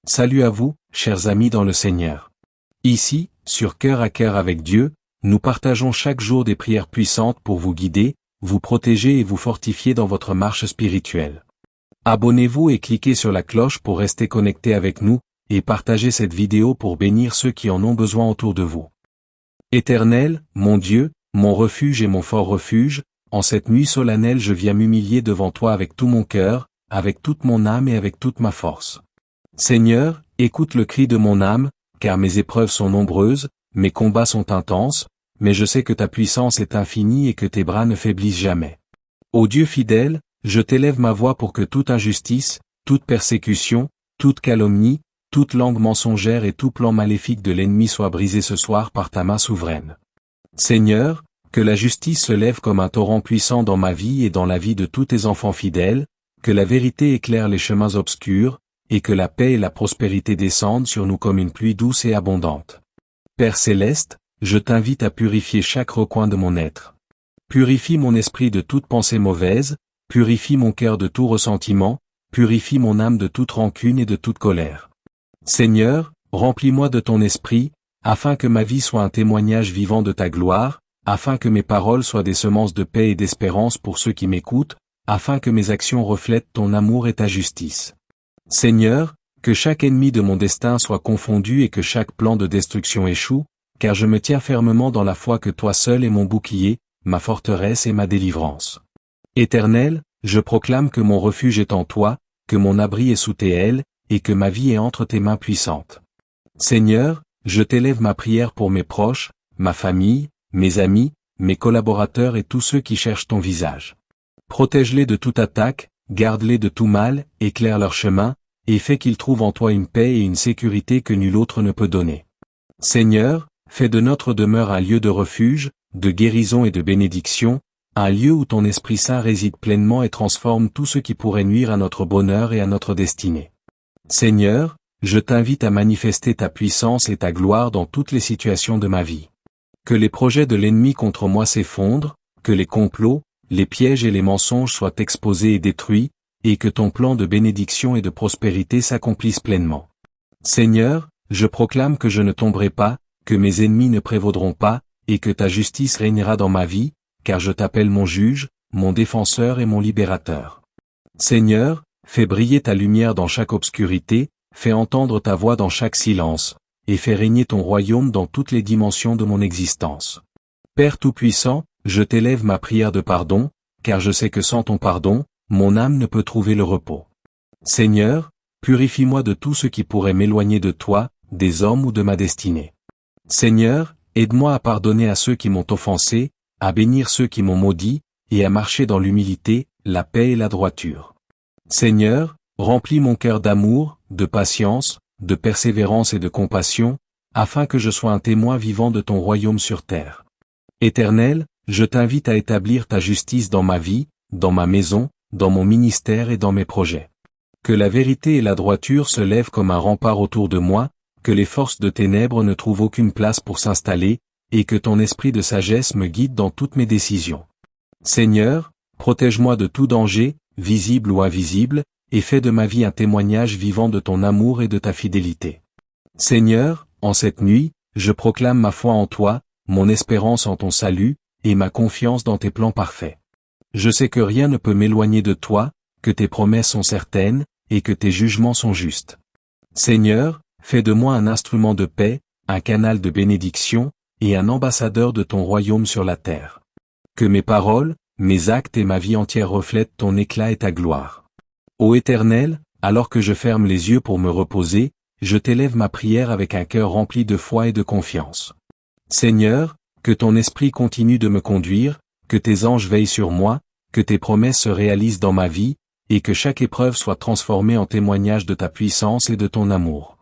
Salut à vous, chers amis dans le Seigneur. Ici, sur Cœur à Cœur avec Dieu, nous partageons chaque jour des prières puissantes pour vous guider, vous protéger et vous fortifier dans votre marche spirituelle. Abonnez-vous et cliquez sur la cloche pour rester connecté avec nous, et partagez cette vidéo pour bénir ceux qui en ont besoin autour de vous. Éternel, mon Dieu, mon refuge et mon fort refuge, en cette nuit solennelle je viens m'humilier devant toi avec tout mon cœur, avec toute mon âme et avec toute ma force. Seigneur, écoute le cri de mon âme, car mes épreuves sont nombreuses, mes combats sont intenses, mais je sais que ta puissance est infinie et que tes bras ne faiblissent jamais. Ô Dieu fidèle, je t'élève ma voix pour que toute injustice, toute persécution, toute calomnie, toute langue mensongère et tout plan maléfique de l'ennemi soit brisé ce soir par ta main souveraine. Seigneur, que la justice se lève comme un torrent puissant dans ma vie et dans la vie de tous tes enfants fidèles, que la vérité éclaire les chemins obscurs, et que la paix et la prospérité descendent sur nous comme une pluie douce et abondante. Père céleste, je t'invite à purifier chaque recoin de mon être. Purifie mon esprit de toute pensée mauvaise, purifie mon cœur de tout ressentiment, purifie mon âme de toute rancune et de toute colère. Seigneur, remplis-moi de ton esprit, afin que ma vie soit un témoignage vivant de ta gloire, afin que mes paroles soient des semences de paix et d'espérance pour ceux qui m'écoutent, afin que mes actions reflètent ton amour et ta justice. Seigneur, que chaque ennemi de mon destin soit confondu et que chaque plan de destruction échoue, car je me tiens fermement dans la foi que toi seul es mon bouclier, ma forteresse et ma délivrance. Éternel, je proclame que mon refuge est en toi, que mon abri est sous tes ailes, et que ma vie est entre tes mains puissantes. Seigneur, je t'élève ma prière pour mes proches, ma famille, mes amis, mes collaborateurs et tous ceux qui cherchent ton visage. Protège-les de toute attaque, garde-les de tout mal, éclaire leur chemin, et fais qu'ils trouvent en toi une paix et une sécurité que nul autre ne peut donner. Seigneur, fais de notre demeure un lieu de refuge, de guérison et de bénédiction, un lieu où ton Esprit Saint réside pleinement et transforme tout ce qui pourrait nuire à notre bonheur et à notre destinée. Seigneur, je t'invite à manifester ta puissance et ta gloire dans toutes les situations de ma vie. Que les projets de l'ennemi contre moi s'effondrent, que les complots, les pièges et les mensonges soient exposés et détruits, et que ton plan de bénédiction et de prospérité s'accomplisse pleinement. Seigneur, je proclame que je ne tomberai pas, que mes ennemis ne prévaudront pas, et que ta justice régnera dans ma vie, car je t'appelle mon juge, mon défenseur et mon libérateur. Seigneur, fais briller ta lumière dans chaque obscurité, fais entendre ta voix dans chaque silence, et fais régner ton royaume dans toutes les dimensions de mon existence. Père Tout-Puissant, je t'élève ma prière de pardon, car je sais que sans ton pardon, mon âme ne peut trouver le repos. Seigneur, purifie-moi de tout ce qui pourrait m'éloigner de toi, des hommes ou de ma destinée. Seigneur, aide-moi à pardonner à ceux qui m'ont offensé, à bénir ceux qui m'ont maudit, et à marcher dans l'humilité, la paix et la droiture. Seigneur, remplis mon cœur d'amour, de patience, de persévérance et de compassion, afin que je sois un témoin vivant de ton royaume sur terre. Éternel, je t'invite à établir ta justice dans ma vie, dans ma maison, dans mon ministère et dans mes projets. Que la vérité et la droiture se lèvent comme un rempart autour de moi, que les forces de ténèbres ne trouvent aucune place pour s'installer, et que ton esprit de sagesse me guide dans toutes mes décisions. Seigneur, protège-moi de tout danger, visible ou invisible, et fais de ma vie un témoignage vivant de ton amour et de ta fidélité. Seigneur, en cette nuit, je proclame ma foi en toi, mon espérance en ton salut, et ma confiance dans tes plans parfaits. Je sais que rien ne peut m'éloigner de toi, que tes promesses sont certaines, et que tes jugements sont justes. Seigneur, fais de moi un instrument de paix, un canal de bénédiction, et un ambassadeur de ton royaume sur la terre. Que mes paroles, mes actes et ma vie entière reflètent ton éclat et ta gloire. Ô Éternel, alors que je ferme les yeux pour me reposer, je t'élève ma prière avec un cœur rempli de foi et de confiance. Seigneur, que ton esprit continue de me conduire, que tes anges veillent sur moi, que tes promesses se réalisent dans ma vie, et que chaque épreuve soit transformée en témoignage de ta puissance et de ton amour.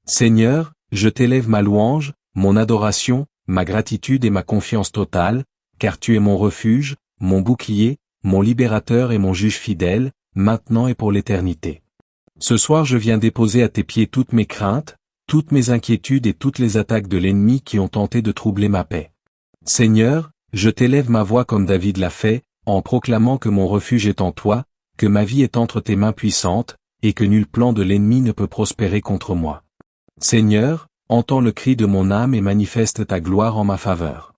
Seigneur, je t'élève ma louange, mon adoration, ma gratitude et ma confiance totale, car tu es mon refuge, mon bouclier, mon libérateur et mon juge fidèle, maintenant et pour l'éternité. Ce soir je viens déposer à tes pieds toutes mes craintes, toutes mes inquiétudes et toutes les attaques de l'ennemi qui ont tenté de troubler ma paix. Seigneur, je t'élève ma voix comme David l'a fait, en proclamant que mon refuge est en toi, que ma vie est entre tes mains puissantes, et que nul plan de l'ennemi ne peut prospérer contre moi. Seigneur, entends le cri de mon âme et manifeste ta gloire en ma faveur.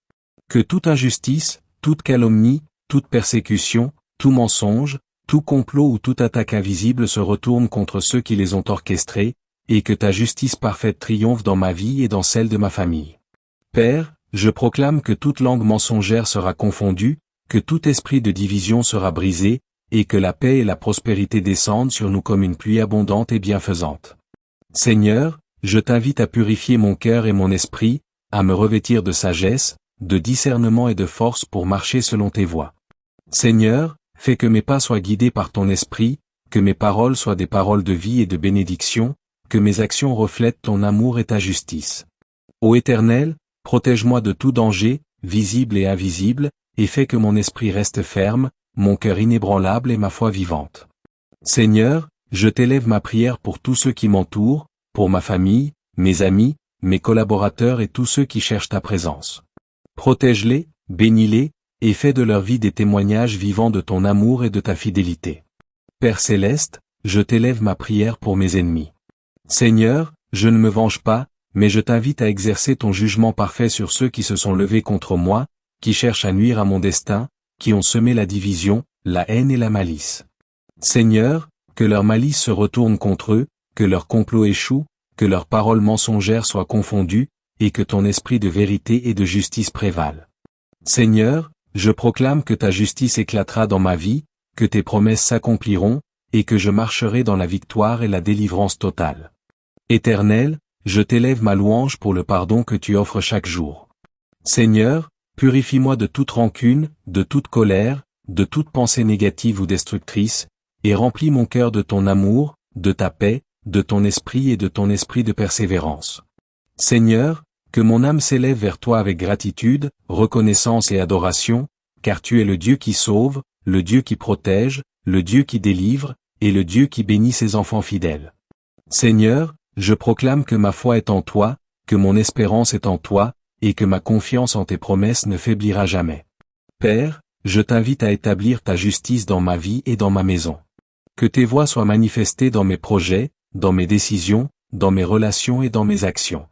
Que toute injustice, toute calomnie, toute persécution, tout mensonge, tout complot ou toute attaque invisible se retourne contre ceux qui les ont orchestrés, et que ta justice parfaite triomphe dans ma vie et dans celle de ma famille. Père, je proclame que toute langue mensongère sera confondue, que tout esprit de division sera brisé, et que la paix et la prospérité descendent sur nous comme une pluie abondante et bienfaisante. Seigneur, je t'invite à purifier mon cœur et mon esprit, à me revêtir de sagesse, de discernement et de force pour marcher selon tes voies. Seigneur, fais que mes pas soient guidés par ton esprit, que mes paroles soient des paroles de vie et de bénédiction, que mes actions reflètent ton amour et ta justice. Ô Éternel, protège-moi de tout danger, visible et invisible, et fais que mon esprit reste ferme, mon cœur inébranlable et ma foi vivante. Seigneur, je t'élève ma prière pour tous ceux qui m'entourent, pour ma famille, mes amis, mes collaborateurs et tous ceux qui cherchent ta présence. Protège-les, bénis-les, et fais de leur vie des témoignages vivants de ton amour et de ta fidélité. Père céleste, je t'élève ma prière pour mes ennemis. Seigneur, je ne me venge pas, mais je t'invite à exercer ton jugement parfait sur ceux qui se sont levés contre moi, qui cherchent à nuire à mon destin, qui ont semé la division, la haine et la malice. Seigneur, que leur malice se retourne contre eux, que leur complot échoue, que leurs paroles mensongères soient confondues, et que ton esprit de vérité et de justice prévale. Seigneur, je proclame que ta justice éclatera dans ma vie, que tes promesses s'accompliront, et que je marcherai dans la victoire et la délivrance totale. Éternel, je t'élève ma louange pour le pardon que tu offres chaque jour. Seigneur, purifie-moi de toute rancune, de toute colère, de toute pensée négative ou destructrice, et remplis mon cœur de ton amour, de ta paix, de ton esprit et de ton esprit de persévérance. Seigneur, que mon âme s'élève vers toi avec gratitude, reconnaissance et adoration, car tu es le Dieu qui sauve, le Dieu qui protège, le Dieu qui délivre, et le Dieu qui bénit ses enfants fidèles. Seigneur, je proclame que ma foi est en toi, que mon espérance est en toi, et que ma confiance en tes promesses ne faiblira jamais. Père, je t'invite à établir ta justice dans ma vie et dans ma maison. Que tes voies soient manifestées dans mes projets, dans mes décisions, dans mes relations et dans mes actions.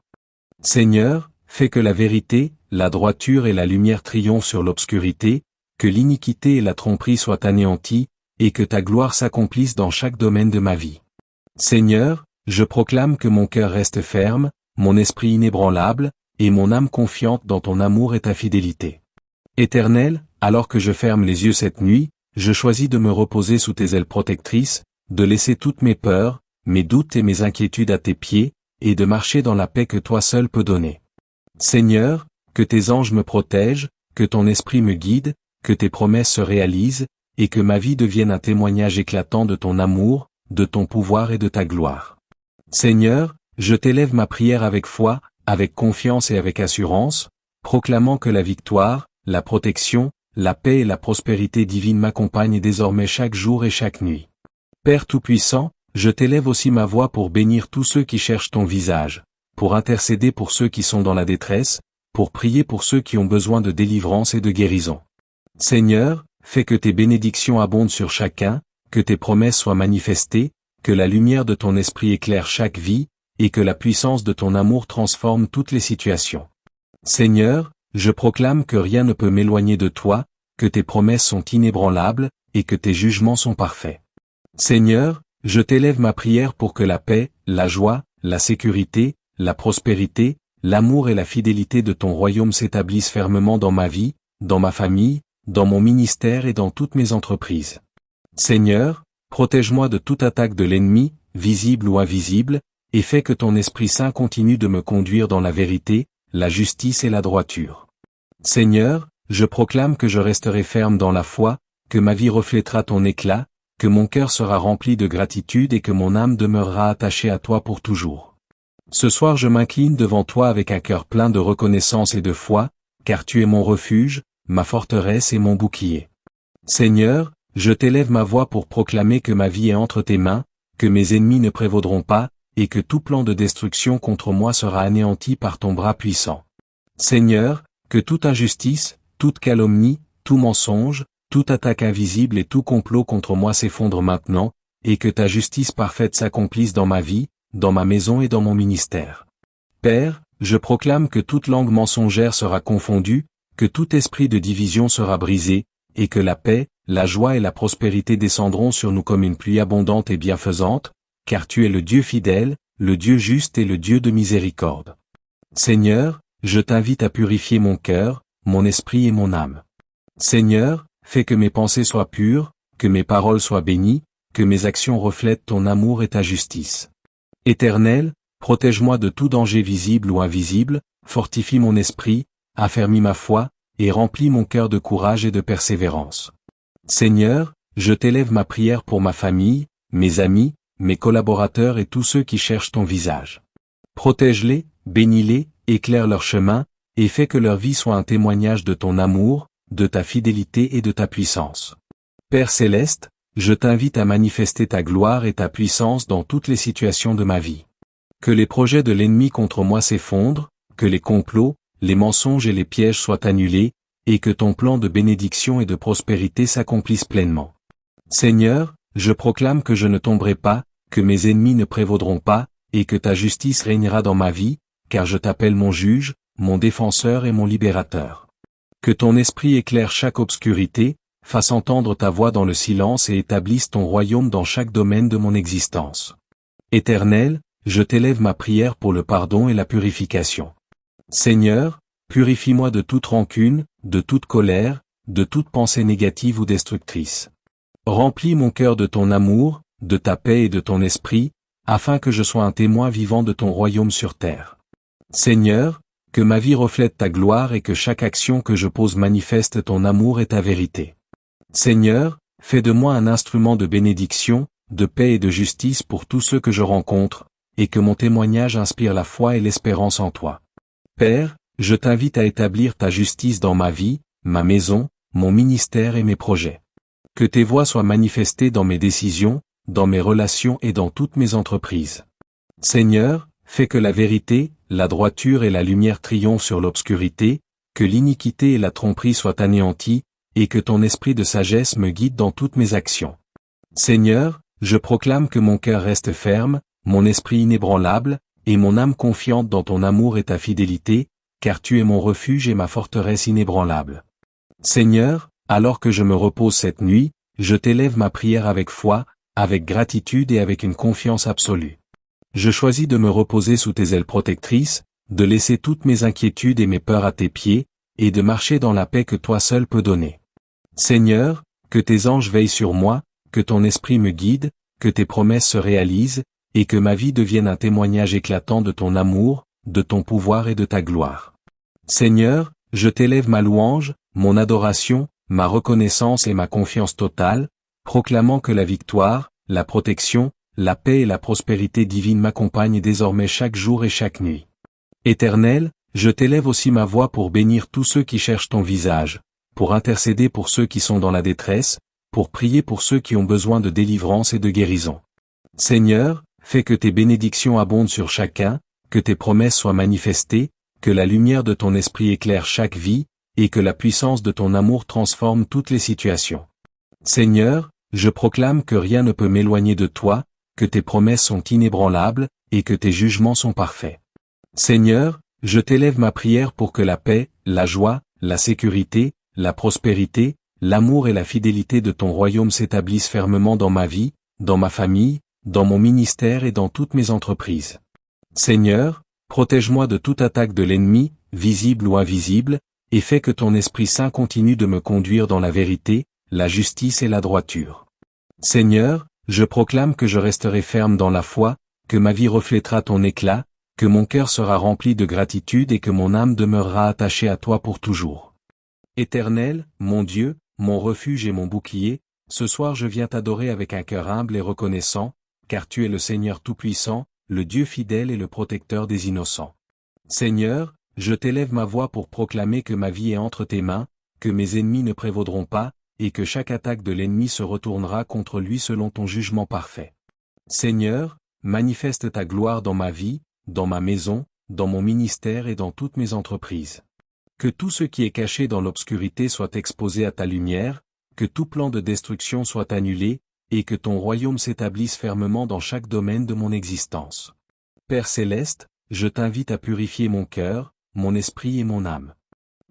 Seigneur, fais que la vérité, la droiture et la lumière triomphent sur l'obscurité, que l'iniquité et la tromperie soient anéanties, et que ta gloire s'accomplisse dans chaque domaine de ma vie. Seigneur, je proclame que mon cœur reste ferme, mon esprit inébranlable, et mon âme confiante dans ton amour et ta fidélité. Éternel, alors que je ferme les yeux cette nuit, je choisis de me reposer sous tes ailes protectrices, de laisser toutes mes peurs, mes doutes et mes inquiétudes à tes pieds, et de marcher dans la paix que toi seul peux donner. Seigneur, que tes anges me protègent, que ton esprit me guide, que tes promesses se réalisent, et que ma vie devienne un témoignage éclatant de ton amour, de ton pouvoir et de ta gloire. Seigneur, je t'élève ma prière avec foi, avec confiance et avec assurance, proclamant que la victoire, la protection, la paix et la prospérité divine m'accompagnent désormais chaque jour et chaque nuit. Père Tout-Puissant, je t'élève aussi ma voix pour bénir tous ceux qui cherchent ton visage, pour intercéder pour ceux qui sont dans la détresse, pour prier pour ceux qui ont besoin de délivrance et de guérison. Seigneur, fais que tes bénédictions abondent sur chacun, que tes promesses soient manifestées, que la lumière de ton esprit éclaire chaque vie, et que la puissance de ton amour transforme toutes les situations. Seigneur, je proclame que rien ne peut m'éloigner de toi, que tes promesses sont inébranlables, et que tes jugements sont parfaits. Seigneur, je t'élève ma prière pour que la paix, la joie, la sécurité, la prospérité, l'amour et la fidélité de ton royaume s'établissent fermement dans ma vie, dans ma famille, dans mon ministère et dans toutes mes entreprises. Seigneur, protège-moi de toute attaque de l'ennemi, visible ou invisible, et fais que ton Esprit Saint continue de me conduire dans la vérité, la justice et la droiture. Seigneur, je proclame que je resterai ferme dans la foi, que ma vie reflètera ton éclat, que mon cœur sera rempli de gratitude et que mon âme demeurera attachée à toi pour toujours. Ce soir je m'incline devant toi avec un cœur plein de reconnaissance et de foi, car tu es mon refuge, ma forteresse et mon bouclier. Seigneur, je t'élève ma voix pour proclamer que ma vie est entre tes mains, que mes ennemis ne prévaudront pas, et que tout plan de destruction contre moi sera anéanti par ton bras puissant. Seigneur, que toute injustice, toute calomnie, tout mensonge, toute attaque invisible et tout complot contre moi s'effondre maintenant, et que ta justice parfaite s'accomplisse dans ma vie, dans ma maison et dans mon ministère. Père, je proclame que toute langue mensongère sera confondue, que tout esprit de division sera brisé, et que la paix, la joie et la prospérité descendront sur nous comme une pluie abondante et bienfaisante, car tu es le Dieu fidèle, le Dieu juste et le Dieu de miséricorde. Seigneur, je t'invite à purifier mon cœur, mon esprit et mon âme. Seigneur, fais que mes pensées soient pures, que mes paroles soient bénies, que mes actions reflètent ton amour et ta justice. Éternel, protège-moi de tout danger visible ou invisible, fortifie mon esprit, affermis ma foi, et remplis mon cœur de courage et de persévérance. Seigneur, je t'élève ma prière pour ma famille, mes amis, mes collaborateurs et tous ceux qui cherchent ton visage. Protège-les, bénis-les, éclaire leur chemin, et fais que leur vie soit un témoignage de ton amour, de ta fidélité et de ta puissance. Père céleste, je t'invite à manifester ta gloire et ta puissance dans toutes les situations de ma vie. Que les projets de l'ennemi contre moi s'effondrent, que les complots, les mensonges et les pièges soient annulés, et que ton plan de bénédiction et de prospérité s'accomplisse pleinement. Seigneur, je proclame que je ne tomberai pas, que mes ennemis ne prévaudront pas, et que ta justice régnera dans ma vie, car je t'appelle mon juge, mon défenseur et mon libérateur. Que ton esprit éclaire chaque obscurité, fasse entendre ta voix dans le silence et établisse ton royaume dans chaque domaine de mon existence. Éternel, je t'élève ma prière pour le pardon et la purification. Seigneur, purifie-moi de toute rancune, de toute colère, de toute pensée négative ou destructrice. Remplis mon cœur de ton amour, de ta paix et de ton esprit, afin que je sois un témoin vivant de ton royaume sur terre. Seigneur, que ma vie reflète ta gloire et que chaque action que je pose manifeste ton amour et ta vérité. Seigneur, fais de moi un instrument de bénédiction, de paix et de justice pour tous ceux que je rencontre, et que mon témoignage inspire la foi et l'espérance en toi. Père, je t'invite à établir ta justice dans ma vie, ma maison, mon ministère et mes projets. Que tes voies soient manifestées dans mes décisions, dans mes relations et dans toutes mes entreprises. Seigneur, fais que la vérité, la droiture et la lumière triomphent sur l'obscurité, que l'iniquité et la tromperie soient anéanties, et que ton esprit de sagesse me guide dans toutes mes actions. Seigneur, je proclame que mon cœur reste ferme, mon esprit inébranlable, et mon âme confiante dans ton amour et ta fidélité, car tu es mon refuge et ma forteresse inébranlable. Seigneur, alors que je me repose cette nuit, je t'élève ma prière avec foi, avec gratitude et avec une confiance absolue. Je choisis de me reposer sous tes ailes protectrices, de laisser toutes mes inquiétudes et mes peurs à tes pieds, et de marcher dans la paix que toi seul peux donner. Seigneur, que tes anges veillent sur moi, que ton esprit me guide, que tes promesses se réalisent, et que ma vie devienne un témoignage éclatant de ton amour, de ton pouvoir et de ta gloire. Seigneur, je t'élève ma louange, mon adoration, ma reconnaissance et ma confiance totale, proclamant que la victoire, la protection, la paix et la prospérité divine m'accompagnent désormais chaque jour et chaque nuit. Éternel, je t'élève aussi ma voix pour bénir tous ceux qui cherchent ton visage, pour intercéder pour ceux qui sont dans la détresse, pour prier pour ceux qui ont besoin de délivrance et de guérison. Seigneur, fais que tes bénédictions abondent sur chacun, que tes promesses soient manifestées, que la lumière de ton esprit éclaire chaque vie, et que la puissance de ton amour transforme toutes les situations. Seigneur, je proclame que rien ne peut m'éloigner de toi, que tes promesses sont inébranlables, et que tes jugements sont parfaits. Seigneur, je t'élève ma prière pour que la paix, la joie, la sécurité, la prospérité, l'amour et la fidélité de ton royaume s'établissent fermement dans ma vie, dans ma famille, dans mon ministère et dans toutes mes entreprises. Seigneur, protège-moi de toute attaque de l'ennemi, visible ou invisible, et fais que ton Esprit Saint continue de me conduire dans la vérité, la justice et la droiture. Seigneur, je proclame que je resterai ferme dans la foi, que ma vie reflètera ton éclat, que mon cœur sera rempli de gratitude et que mon âme demeurera attachée à toi pour toujours. Éternel, mon Dieu, mon refuge et mon bouclier, ce soir je viens t'adorer avec un cœur humble et reconnaissant, car tu es le Seigneur Tout-Puissant, le Dieu fidèle et le protecteur des innocents. Seigneur, je t'élève ma voix pour proclamer que ma vie est entre tes mains, que mes ennemis ne prévaudront pas, et que chaque attaque de l'ennemi se retournera contre lui selon ton jugement parfait. Seigneur, manifeste ta gloire dans ma vie, dans ma maison, dans mon ministère et dans toutes mes entreprises. Que tout ce qui est caché dans l'obscurité soit exposé à ta lumière, que tout plan de destruction soit annulé, et que ton royaume s'établisse fermement dans chaque domaine de mon existence. Père céleste, je t'invite à purifier mon cœur, mon esprit et mon âme.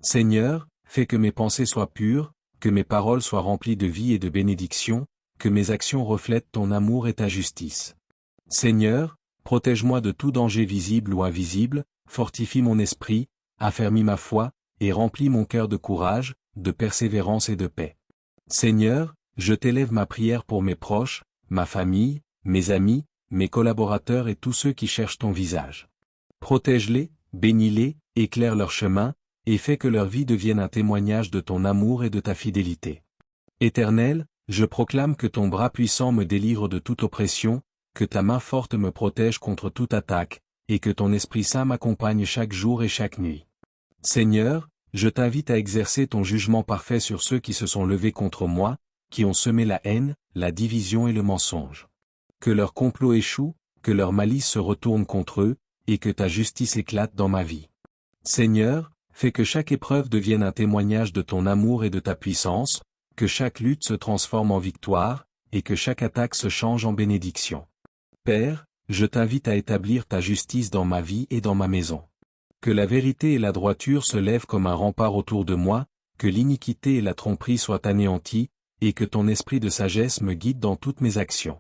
Seigneur, fais que mes pensées soient pures, que mes paroles soient remplies de vie et de bénédiction, que mes actions reflètent ton amour et ta justice. Seigneur, protège-moi de tout danger visible ou invisible, fortifie mon esprit, affermis ma foi, et remplis mon cœur de courage, de persévérance et de paix. Seigneur, je t'élève ma prière pour mes proches, ma famille, mes amis, mes collaborateurs et tous ceux qui cherchent ton visage. Protège-les, bénis-les, éclaire leur chemin, et fais que leur vie devienne un témoignage de ton amour et de ta fidélité. Éternel, je proclame que ton bras puissant me délivre de toute oppression, que ta main forte me protège contre toute attaque, et que ton Esprit Saint m'accompagne chaque jour et chaque nuit. Seigneur, je t'invite à exercer ton jugement parfait sur ceux qui se sont levés contre moi, qui ont semé la haine, la division et le mensonge. Que leur complot échoue, que leur malice se retourne contre eux, et que ta justice éclate dans ma vie. Seigneur, fais que chaque épreuve devienne un témoignage de ton amour et de ta puissance, que chaque lutte se transforme en victoire, et que chaque attaque se change en bénédiction. Père, je t'invite à établir ta justice dans ma vie et dans ma maison. Que la vérité et la droiture se lèvent comme un rempart autour de moi, que l'iniquité et la tromperie soient anéanties, et que ton esprit de sagesse me guide dans toutes mes actions.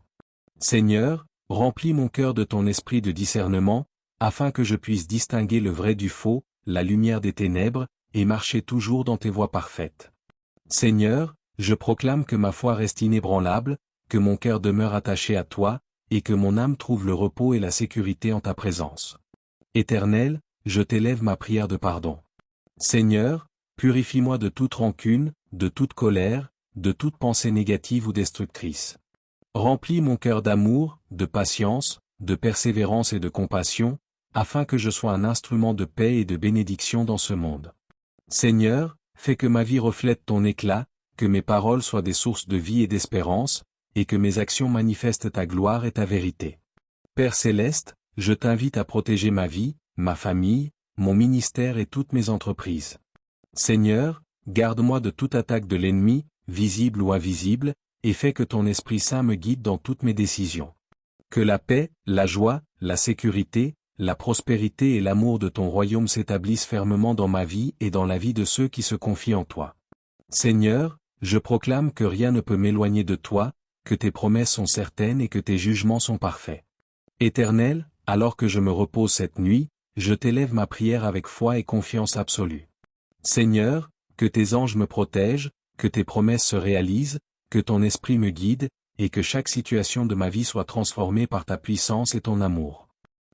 Seigneur, remplis mon cœur de ton esprit de discernement, afin que je puisse distinguer le vrai du faux, la lumière des ténèbres, et marcher toujours dans tes voies parfaites. Seigneur, je proclame que ma foi reste inébranlable, que mon cœur demeure attaché à toi, et que mon âme trouve le repos et la sécurité en ta présence. Éternel, je t'élève ma prière de pardon. Seigneur, purifie-moi de toute rancune, de toute colère, de toute pensée négative ou destructrice. Remplis mon cœur d'amour, de patience, de persévérance et de compassion, afin que je sois un instrument de paix et de bénédiction dans ce monde. Seigneur, fais que ma vie reflète ton éclat, que mes paroles soient des sources de vie et d'espérance, et que mes actions manifestent ta gloire et ta vérité. Père céleste, je t'invite à protéger ma vie, ma famille, mon ministère et toutes mes entreprises. Seigneur, garde-moi de toute attaque de l'ennemi, visible ou invisible, et fais que ton Esprit Saint me guide dans toutes mes décisions. Que la paix, la joie, la sécurité, la prospérité et l'amour de ton royaume s'établissent fermement dans ma vie et dans la vie de ceux qui se confient en toi. Seigneur, je proclame que rien ne peut m'éloigner de toi, que tes promesses sont certaines et que tes jugements sont parfaits. Éternel, alors que je me repose cette nuit, je t'élève ma prière avec foi et confiance absolue. Seigneur, que tes anges me protègent, que tes promesses se réalisent, que ton esprit me guide, et que chaque situation de ma vie soit transformée par ta puissance et ton amour.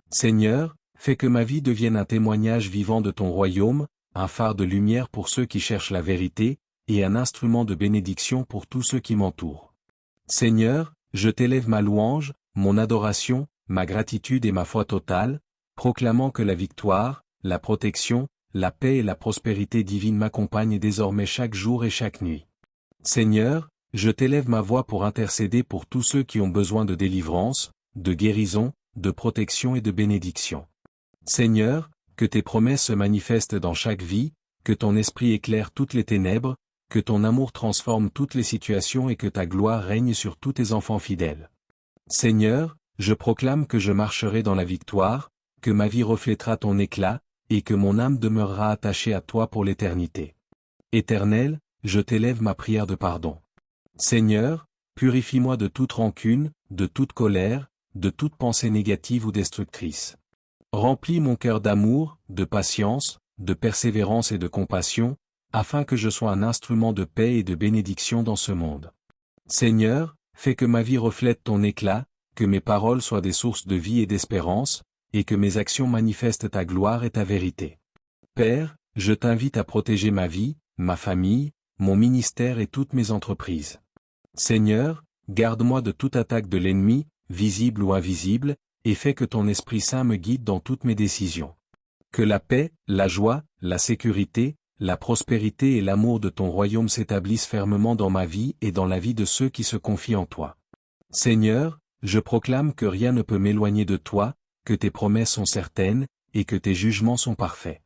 Seigneur, fais que ma vie devienne un témoignage vivant de ton royaume, un phare de lumière pour ceux qui cherchent la vérité, et un instrument de bénédiction pour tous ceux qui m'entourent. Seigneur, je t'élève ma louange, mon adoration, ma gratitude et ma foi totale, proclamant que la victoire, la protection, la paix et la prospérité divine m'accompagnent désormais chaque jour et chaque nuit. Seigneur, je t'élève ma voix pour intercéder pour tous ceux qui ont besoin de délivrance, de guérison, de protection et de bénédiction. Seigneur, que tes promesses se manifestent dans chaque vie, que ton esprit éclaire toutes les ténèbres, que ton amour transforme toutes les situations et que ta gloire règne sur tous tes enfants fidèles. Seigneur, je proclame que je marcherai dans la victoire, que ma vie reflètera ton éclat, et que mon âme demeurera attachée à toi pour l'éternité. Éternel, je t'élève ma prière de pardon. Seigneur, purifie-moi de toute rancune, de toute colère, de toute pensée négative ou destructrice. Remplis mon cœur d'amour, de patience, de persévérance et de compassion, afin que je sois un instrument de paix et de bénédiction dans ce monde. Seigneur, fais que ma vie reflète ton éclat, que mes paroles soient des sources de vie et d'espérance, et que mes actions manifestent ta gloire et ta vérité. Père, je t'invite à protéger ma vie, ma famille, mon ministère et toutes mes entreprises. Seigneur, garde-moi de toute attaque de l'ennemi, visible ou invisible, et fais que ton Esprit Saint me guide dans toutes mes décisions. Que la paix, la joie, la sécurité, la prospérité et l'amour de ton royaume s'établissent fermement dans ma vie et dans la vie de ceux qui se confient en toi. Seigneur, je proclame que rien ne peut m'éloigner de toi, que tes promesses sont certaines, et que tes jugements sont parfaits.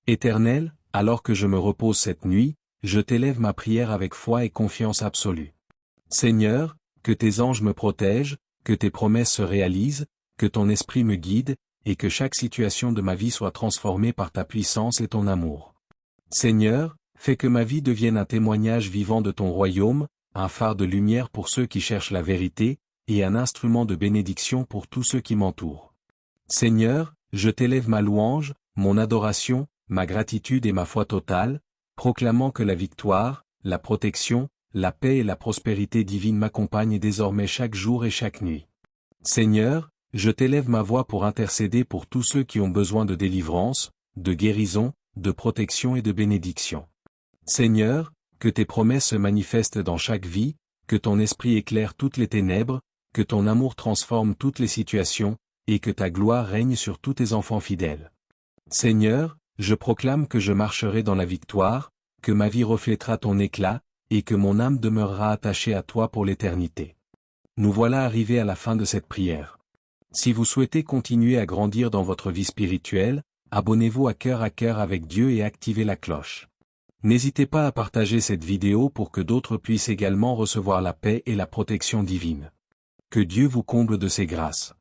Éternel, alors que je me repose cette nuit, je t'élève ma prière avec foi et confiance absolue. Seigneur, que tes anges me protègent, que tes promesses se réalisent, que ton esprit me guide, et que chaque situation de ma vie soit transformée par ta puissance et ton amour. Seigneur, fais que ma vie devienne un témoignage vivant de ton royaume, un phare de lumière pour ceux qui cherchent la vérité, et un instrument de bénédiction pour tous ceux qui m'entourent. Seigneur, je t'élève ma louange, mon adoration, ma gratitude et ma foi totale, proclamant que la victoire, la protection, la paix et la prospérité divine m'accompagnent désormais chaque jour et chaque nuit. Seigneur, je t'élève ma voix pour intercéder pour tous ceux qui ont besoin de délivrance, de guérison, de protection et de bénédiction. Seigneur, que tes promesses se manifestent dans chaque vie, que ton esprit éclaire toutes les ténèbres, que ton amour transforme toutes les situations, et que ta gloire règne sur tous tes enfants fidèles. Seigneur, je proclame que je marcherai dans la victoire, que ma vie reflètera ton éclat, et que mon âme demeurera attachée à toi pour l'éternité. Nous voilà arrivés à la fin de cette prière. Si vous souhaitez continuer à grandir dans votre vie spirituelle, abonnez-vous à Cœur avec Dieu et activez la cloche. N'hésitez pas à partager cette vidéo pour que d'autres puissent également recevoir la paix et la protection divine. Que Dieu vous comble de ses grâces.